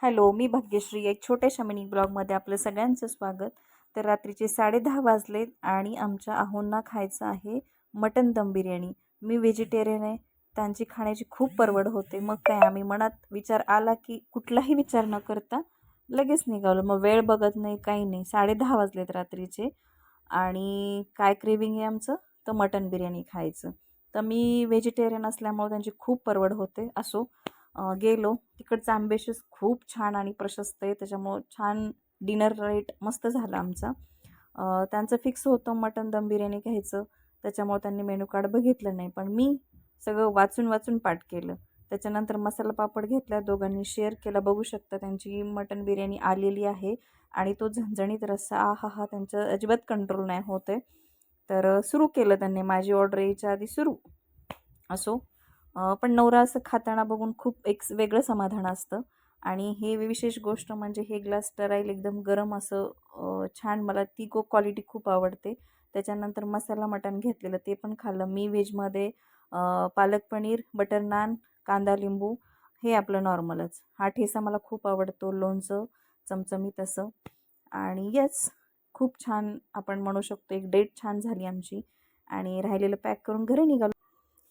Hello, मी भाग्यश्री. एक छोट्याशा mini ब्लॉगमध्ये आपलं सगळ्यांचं स्वागत. तर रात्रीचे 10:30 वाजलेत आणि आमच्या आहोंना खायचं आहे मटन दम बिर्याणी. मी व्हेजिटेरियन आहे, त्यांची खाण्याची खूप परवड होते. मग काय आम्ही मनात विचार आला की कुठलाही विचार न करता लगेच निघालो. मग वेळ बघत नाही, काही नाही. 10:30 वाजलेत रात्रीचे आणि काय क्रेविंग आहे आमचं, तर मटन बिर्याणी खायचं. तर मी व्हेजिटेरियन असल्यामुळे त्यांची खूप परवड होते. असो, गेलो. तिकडचं आंबेशीस खूप छान आणि प्रशस्त आहे, त्याच्यामुळं छान डिनर रेट मस्त झाला आमचा. त्यांचं फिक्स होतं मटन दम बिर्याणी घ्यायचं, त्याच्यामुळं त्यांनी मेनू कार्ड बघितलं नाही. पण मी सगळं वाचून वाचून पाठ केलं. त्याच्यानंतर मसाला पापड घेतला, दोघांनी शेअर केला. बघू शकता त्यांची मटन बिर्याणी आलेली आहे आणि तो झणझणीत रस्सा आहाहा! त्यांचं अजिबात कंट्रोल नाही होत आहे. तर सुरू केलं त्यांनी, माझी ऑर्डर यायच्या आधी सुरू. असो, पण नवरा असं खाताना बघून खूप एक वेगळं समाधान असतं. आणि हे विशेष गोष्ट म्हणजे हे ग्लास स्टराईल एकदम गरम असं छान, मला ती क्वालिटी खूप आवडते. त्याच्यानंतर मसाला मटण घेतलेलं ते पण खाल्लं. मी व्हेजमध्ये पालक पनीर, बटर नान, कांदा लिंबू हे आपलं नॉर्मलच. हा ठेचा मला खूप आवडतो, लोणचं चमचमीत असं. आणि येस, खूप छान आपण म्हणू शकतो, एक डेट छान झाली आमची. आणि राहिलेलं पॅक करून घरी निघालो.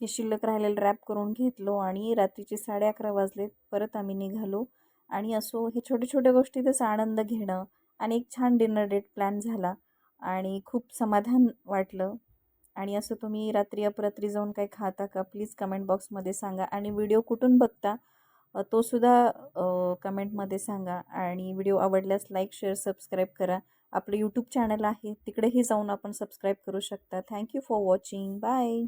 हे शिल्लक राहिलेलं रॅप करून घेतलो आणि रात्रीचे 11:30 वाजलेत. परत आम्ही निघालो. आणि असो, हे छोट्या छोट्या गोष्टीतच आनंद घेणं आणि एक छान डिनर डेट प्लॅन झाला आणि खूप समाधान वाटलं. आणि असं तुम्ही रात्री अपरात्री जाऊन काही खाता का, प्लीज कमेंट बॉक्समध्ये सांगा. आणि व्हिडिओ कुठून बघता तोसुद्धा कमेंटमध्ये सांगा. आणि व्हिडिओ आवडल्यास लाईक, शेअर, सबस्क्राईब करा. आपलं यूट्यूब चॅनल आहे, तिकडेही जाऊन आपण सबस्क्राईब करू शकता. Thank you for watching. बाय.